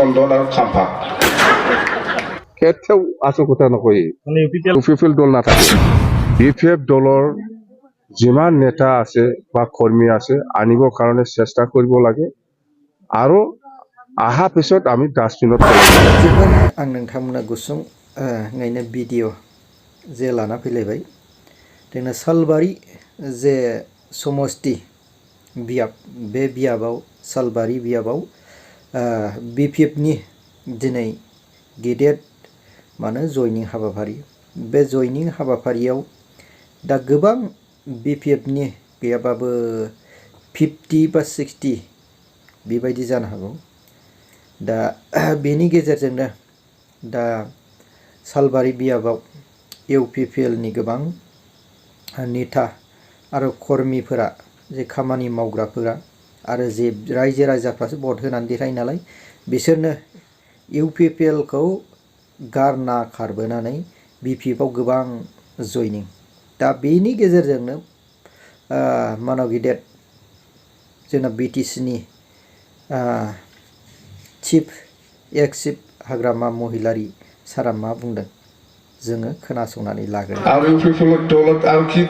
চন্দন আৰু খাম্পা কেতিয়াও আচল কথা নকয় ইউপিপিএল দল নাথাকে বিপিএফ দলৰ যিমান নেতা আছে বা কৰ্মী আছে আনিবৰ কাৰণে চেষ্টা কৰিব লাগে আৰু আহা পিছত আমি ডাষ্টবিনত जोबोर आं नोंथांमोना गुसुं नायनो भिडिअ जे लाना फैलायबाय जोंना सालबारि जे समस्ति बियाब बे बियाबाव सालबारि बियाबाव बिपिएफनि दिनै गेदेर मानो जयनिं हाबाफारि बे जयनिं हाबाफारियाव दा गोबां बिपिएफनि गैयाबाबो 50 बा 60 बेबायदि जानो हागौ दा बेनि गेजेरजोंनो दा सालबारि बियाबाव इउपिपिएलनि गोबां नेता आरो कर्मिफोरा जे खामानि मावग्राफोरा आरो जे रायजो राजाफ्रासो भट होनानै देरहायो नालाय बिसोरनो इउपिपिएलखौ गारना खारबोनानै बिपिएफआव गोबां जयनिं दा बेनि गेजेरजोंनो मानाव गिदिर जोंना बिटिसिनि चिफ एक्स चिफ हाग्रामा महिलारि सारा मा बुंदों जोङो खोनासंनानै लागोन আৰু ইউপিপিএলৰ দলত আৰু কি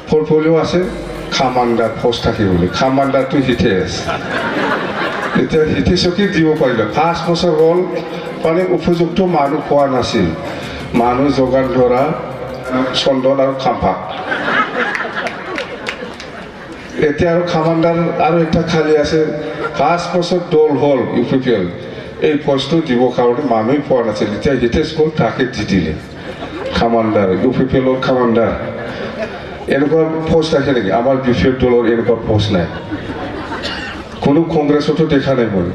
পৰ্টফলিঅ' আছে কামাণ্ডাৰ পোষ্ট থাকে বুলি কামাণ্ডাৰটো হিতেশ এতিয়া হিতেশকে দিব পাৰিলে 5 বছৰ হ'ল মানে উপযুক্ত মানুহ পোৱা নাছিল মানুহ যোগান ধৰা চন্দন আৰু খাম্পা এতিয়া আৰু কামাণ্ডাৰ আৰু এটা খালী আছে 5 বছৰ দল হ'ল ইউপিপিএল এই পোষ্টটো দিবৰ কাৰণে মানুহ পোৱা নাছিল এতিয়া হিতেশ গ'ল তাকে দি দিলে কামাণ্ডাৰ ইউপিপিএলৰ কামাণ্ডাৰ এনেকুৱা পোষ্ট থাকে নেকি আমাৰ বিপিএফ দলৰ এনেকুৱা পোষ্ট নাই কোনো কংগ্ৰেছতো দেখা নাই মই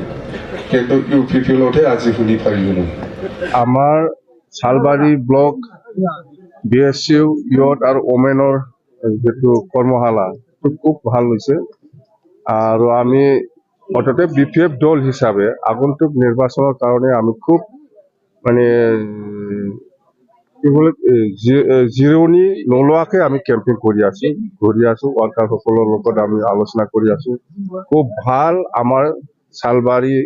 কিন্তু ইউপিপিএলতহে আজি শুনি পাৰিলোঁ আমাৰ সালবাৰী ব্লক বিএছইউ ইয়থ আৰু ওমেনৰ যিটো কৰ্মশালা খুব ভাল হৈছে আৰু আমি অৰ্থাৎ বিপিএফ দল হিচাপে আগন্তুক নিৰ্বাচনৰ কাৰণে আমি খুব মানে জিৰণি নোলোৱাকৈ আমি কেম্পেইন কৰি আছো ৱৰ্কাৰসকলৰ লগত আমি আলোচনা কৰি আছো খুব ভাল আমাৰ সালবাৰী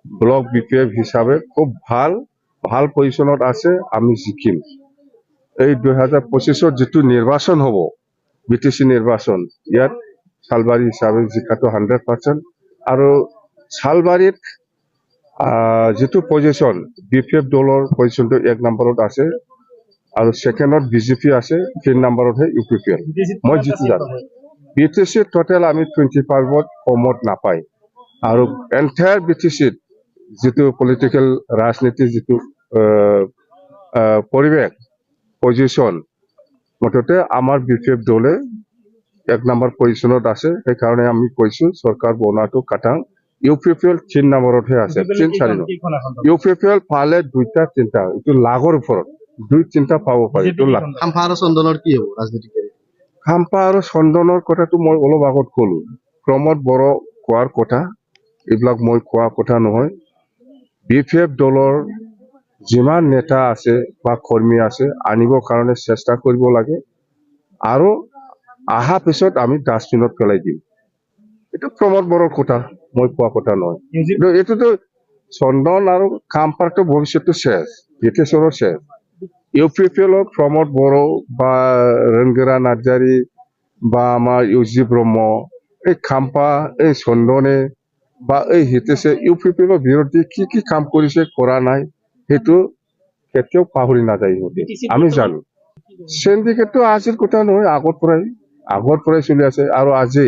ব্লক বিপিএফ হিচাপে খুব ভাল পজিশ্যনত আছে আমি জিকিম এই 2025 যিটো নিৰ্বাচন হ'ব বিটিসি নিৰ্বাচন ইয়াত সালবাৰী হিচাপে জিকাটো 100% আৰু সালবাৰীত যিটো পজিশ্যন বিপিএফ দলৰ পজিশ্যনটো 1 নম্বৰত আছে আৰু সেকেন্ডত বিজেপি আছে 3 নম্বৰতহে ইউপিপিএল মই জিতু জানো বিটিসি টোটাল আমি 25 কমত নাপাই আৰু এন্টায়াৰ বিটিসিত যিটো পলিটিক্যাল ৰাজনীতি যিটো পৰিৱেশ পজিশ্যন মুঠতে আমাৰ বিপিএফ দলে 1 নম্বৰ পজিশ্যনত আছে সেইকাৰণে আমি কৈছো চৰকাৰ বনাটো কাটাং ইউপিপিএল 3 নম্বৰতহে আছে 3-4 ইউপিপিএল পালে 2টা 3টা এইটো লাগৰ ওপৰত 2-3টা পাব পাৰি খাম্পা আৰু চন্দনৰ কি হ'ব ৰাজনীতিক খাম্পা আৰু চন্দনৰ কথাটো মই অলপ আগত ক'লো প্ৰমোদ বড়ো কোৱাৰ কথা এইবিলাক মই কোৱা কথা নহয় বিপিএফ দলৰ যিমান নেতা আছে বা কৰ্মী আছে আনিবৰ কাৰণে চেষ্টা কৰিব লাগে আৰু আহা পিছত আমি ডাষ্টবিনত পেলাই দিম এটা প্ৰমোদ বড়োৰ কথা মই কোৱা কথা নহয় এইটোতো চন্দন আৰু খাম্পাৰটো ভৱিষ্যতটো শেষ বিটিএছৰ শেষ ইউপিপিএলৰ প্ৰমোদ বড়ো বা ৰংগেৰা নাৰ্জাৰী বা আমাৰ ইউজি ব্ৰহ্ম এই খাম্পা এই চন্দনে বা এই হিতেশে ইউপিপিএলৰ বিৰুদ্ধে কি কাম কৰিছে কৰা নাই সেইটো কেতিয়াও পাহৰি নাযায় আমি জানো সিন্ডিকেটটো আজিৰ কথা নহয় আগৰ পৰাই চলি আছে আৰু আজি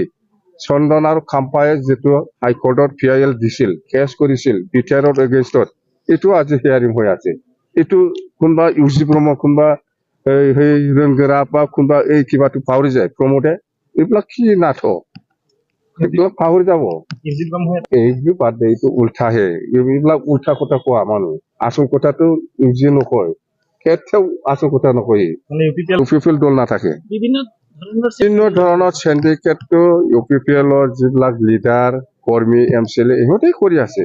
চন্দন আৰু খাম্পাই যেটো হাইকোৰ্টত পিআইএল দিছিল কেছ কৰিছিল বিটিআৰৰ এগেইনষ্টত এটো আজি হিয়াৰিং হৈ আছে এটো কোনবা ইউজি ব্ৰহ্ম কোনবা এই ৰংগেৰা বা কোনবা এই কিবাটো পাহৰি যায় প্ৰমোদে এইবিলাক কি নাটক এইবিলাক পাহৰি যাব এইবিলাক বাদ দে এইটো উল্টাহে এইবিলাক উল্টা কথা কোৱা মানুহ আসল কথাটো ইউজি নকয় কেতিয়াও আসল কথা নকয় ইউপিপিএল দল নাথাকে বিভিন্ন ধৰণৰ সিন্ডিকেটটো ইউপিপিএলৰ যিবিলাক লিডাৰ কৰ্মী এমচিএলএ ইহঁতে কৰি আছে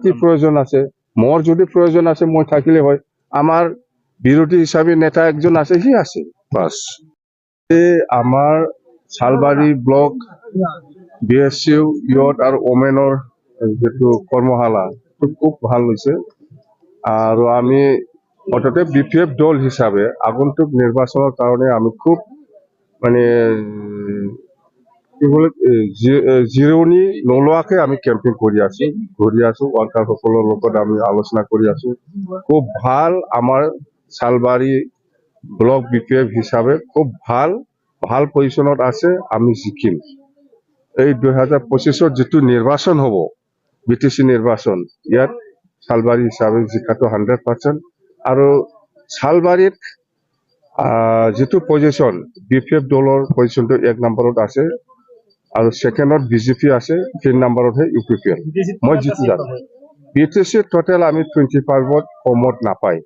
কি প্ৰয়োজন আছে মোৰ যদি প্ৰয়োজন আছে মই থাকিলে হয় আমাৰ বিৰোধী হিচাপে নেতা একজন আছে সি আছে বাস আমাৰ সালবাৰী ব্লক বিএছইউ ইয়থ আৰু ওমেনৰ যেটো কর্মশালা খুব ভাল হয়েছে। আর আমি অন্তত বিপিএফ দল হিসাবে আগন্তুক নির্বাচনের কারণে আমি খুব মানে কি বলে জিৰণি নোলোৱাকে আমি কেম্পেইন কৰি আছো ওয়াৰ্কাৰসকলৰ লগত আমি আলোচনা কৰি আছো। খুব ভাল আমার শালবাড়ি ব্লক বিপিএফ হিসাবে খুব ভাল পজিশনত আছে। আমি জিকিম। এই 2025 যেটো নির্বাচন হব বিটিসি নির্বাচন ইয়াত শালবাড়ি হিসাবে জিকাটো 100%। আৰু শালবাড়িত যেটো পজিশন বিপিএফ দলৰ পজিশনটো 1 নম্বৰত আছে আৰু সেকেন্ডত বিজেপি আছে, 3 নম্বৰতহে ইউপিপিএল। মই জিতু জানো বিটিসি টোটাল আমি 25 কমত নাপায়।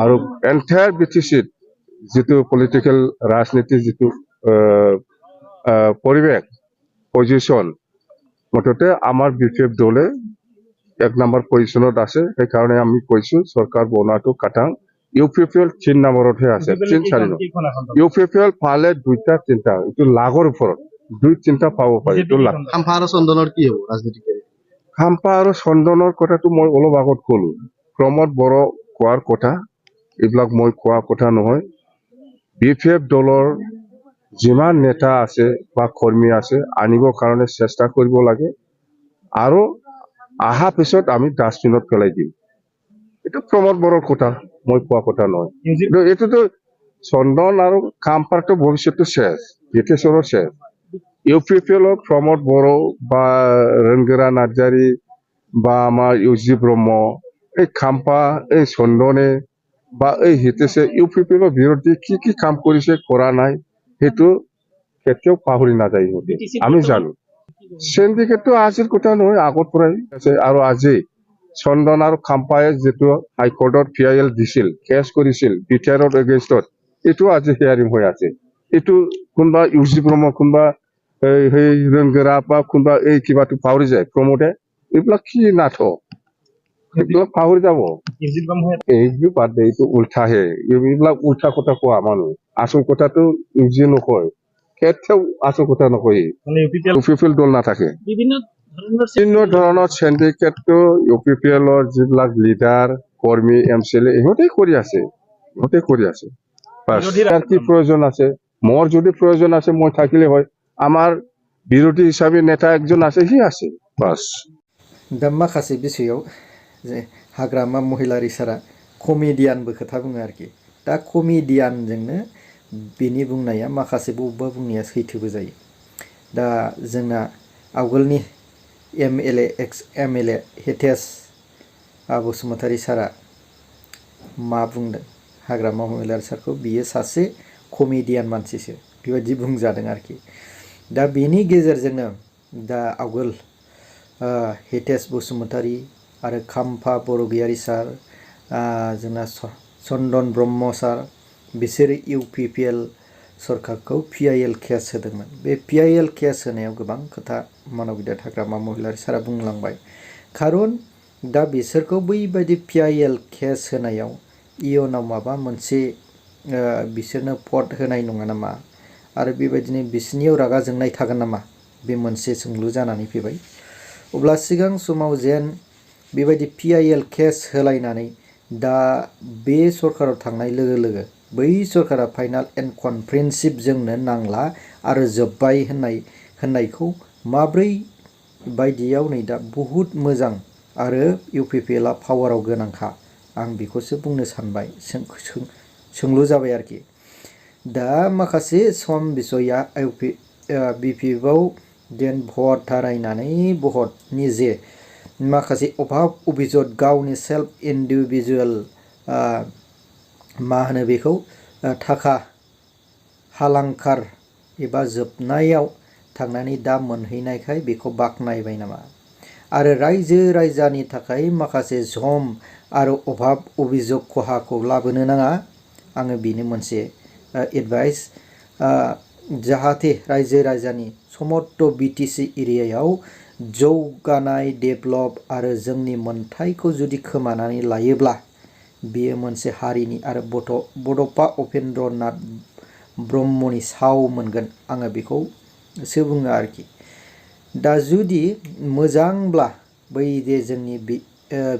আৰু এন্টায়াৰ বিটিসিত যেটো পলিটিক্যাল ৰাজনীতি যেটো পৰিবেশ পজিশন মুঠতে আমাৰ বিপিএফ দলে 1 নম্বৰ পজিশনত আছে। সেইকাৰণে আমি কৈছো সৰকাৰ বনাটো কাটাং। ইউপিপিএল 3 নম্বৰতহে আছে, 3-4 ইউপিপিএল পালে 2-3টা এইটো লাগৰ ওপৰত 2-3টা পাব পাৰে। এইটো লাগ খাম্পা আৰু চন্দনৰ কি হ'ব ৰাজনীতি কেৰিয়াৰ? খাম্পা আৰু চন্দনৰ কথাটো মই অলপ আগত ক'লো। প্ৰমোদ বড়ো কোৱাৰ কথা এইবিলাক মই কোৱা কথা নহয়। বিপিএফ দলৰ যিমান নেতা আছে বা কৰ্মী আছে আনিবৰ কাৰণে চেষ্টা কৰিব লাগে আৰু আহা পিছত আমি ডাষ্টবিনত পেলাই দিম। এটা প্ৰমোদ বড়োৰ কথা, মই কোৱা কথা নহয়। কিন্তু এইটোতো চন্দন আৰু খাম্পাৰটো ভৱিষ্যতটো শেষ, বিটিএছৰ শেষ। ইউপিপিএলৰ প্ৰমোদ বড়ো বা ৰঙ্গিৰা নাৰ্জাৰি বা আমাৰ ইউজি ব্ৰহ্ম, এই খাম্পা, এই চন্দনে বা এই হিতেশে ইউপিপিএলৰ বিৰুদ্ধে কি কাম কৰিছে কৰা নাই সেইটো কেতিয়াও পাহৰি নাযায় ইহঁতে, আমি জানো। সিন্ডিকেটটো আজিৰ কথা নহয়, আগৰ পৰাই আছে। আৰু আজি চন্দন আৰু খাম্পায়ে যেটো হাইকোৰ্টত PIL দিছিল, কেছ কৰিছিল বিটিআৰৰ এগেইনষ্টত, এইটো আজি হিয়াৰিং হৈ আছে। এইটো কোনোবা ইউজি ব্ৰহ্ম, কোনোবা সেই ৰঙ্গিৰা বা কোনোবা এই কিবাটো পাহৰি যায় প্ৰমোদে। এইবিলাক কি নাটক, এইবিলাক পাহৰি যাব। এইটো বাদ দে, এইটো উল্টাহে। এইবিলাক উল্টা কথা কোৱা মানুহ, আচল কথাটো ইউজি নকয়, কেতিয়াও আচল কথা নকয়। ইউপিপিএল দল নাথাকে। বিভিন্ন ধৰণৰ সিন্ডিকেটটো ইউপিপিএলৰ যিবিলাক লিডাৰ কৰ্মী MCLA ইহঁতে কৰি আছে। বাস তার কি প্রয়োজন আছে? মোর যদি প্রয়োজন আছে মই থাকিলে হয়। আমার বিরোধী হিসাবে নেতা একজন আছে, হি আছে, বাস। दा माखासे बिषयाव जे हाग्रामा महिलारि सारा कमेडियानबो खोथा बुङो आरोखि। दा कमेडियानजोंनो बिनि बुंनाया माखासे बबेबा बुंनाया सैथोबो जायो। दा जोंना आवगोलनि एक्स MLA हितेश बसुमतारी सारा मा बुंदों हाग्रामा महिलारि सारखौ, बियो सासे कमेडियान मानसिसो बेबायदि बुंजादों आरोखि। दा बेनि गेजेरजोंनो दा आवगोल हितेश बसुमतारी आरो खाम्फा बरगयारी सार, जोंना चन्दन ब्रह्म सार, बिसोर इउपिपिएल सरकारखौ PIL केस होदोंमोन। बे PIL केस होनायाव गोबां खोथा मानव गिदिर हाग्रामा महिलारि सारा बुंलांबाय। खारन दा बिसोरखौ बैबायदि PIL केस होनायाव इयुनाव माबा मोनसे बिसोरनो पद होनाय नङा नामा, आरो बेबायदिनो बिसोरनियाव रागा जोंनाय थागोन नामा, बे मोनसे सोंलु जानानै फैबाय। अब्ला सिगां समाव जेन बेबायदि PIL केस होलायनानै दा बे सरकाराव थांनाय लोगो लोगो बै सरकारा फाइनाल एन्ड कनप्रेहेनसिभ जोंनो नांला आरो जोब्बाय होननायखौ माब्रै बायदियाव नै दा बहुद मोजां आरो इउपिपिएलआ पावाराव गोनांखा, आं बेखौसो बुंनो सानबाय, सोंलु जाबाय आरोखि। दा माखासे सम बिसया बिपिएफआव जेन भट थारायनानै भटनि जे माखासे अभाब अभिजत गावनि सेल्फ इन्डिभिजुवेल मा होनो बेखौ थाखा हालांखार एबा जोबनायाव थांनानै दा मोनहैनायखाय बेखौ बाख्नायबाय नामा, आरो रायजो राजानि थाखाय माखासे जम आरो अभाब अभिजोग खहाखौ लाबोनो नाङा। आङो बेनो मोनसे एडभाइस, जाहाथे रायजो राजानि समस्त बिटिसि एरियायाव जौगानाय डेभेलप आरो जोंनि मोन्थाइखौ जुदि खोमानानै लायोब्ला बेयो मोनसे हारिनि आरो बड'फा उपेन्द्र नाथ ब्रह्मनि साव मोनगोन, आङो बेखौसो बुङो आरोखि। दा जुदि मोजांब्ला बै जे जोंनि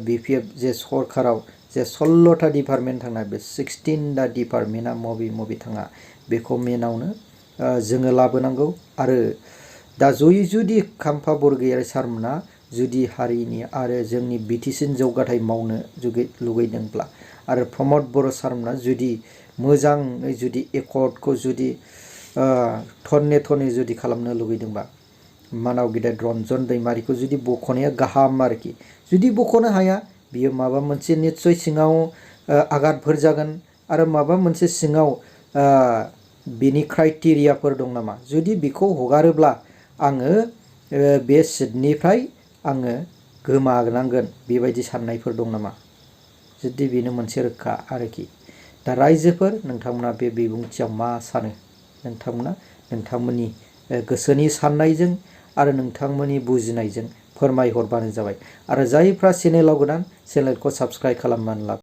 BPF जे सरकाराव जे 16टा डिपार्टमेन्ट थांना बे 16टा डिपार्टमेन्टआ मबे थाङा बेखौ मेनावनो जोङो लाबोनांगौ। आरो दा जयै जुदि खाम्फा बरगयारि सारमोना जुदि हारिनि आरो जोंनि BTC जौगाथाय मावनो लुगैदोंब्ला आरो प्रमद बर' सारमोना जुदि मोजाङै जुदि एकर्डखौ जुदि थरने थरनै जुदि खालामनो लुगैदोंबा मानाव गिदिर रन्जन दैमारिखौ जुदि बख'नाया गाहाम आरोखि। जुदि बख'नो हाया बियो माबा मोनसे निस्सय सिङाव आघातफोर जागोन आरो माबा मोनसे सिङाव बिनि क्राइटेरियाफोर दं नामा। जुदि बिखौ हगारोब्ला आङो बे सिटनिफ्राय आङो गोमानांगोन बेबायदि साननायफोर दं नामा। जुदि बेनो मोनसे रोखा आरोखि। दा रायजोफोर नोंथांमोना बे बिबुंथियाव मा सानो नोंथांमोना नोंथांमोननि गोसोनि साननायजों आरो नोंथांमोननि बुजिनायजों फोरमायहरबानो जाबाय। आरो जायफ्रा चेनेलाव गोदान चेनेलखौ साबस्क्राइब खालामनानै ला।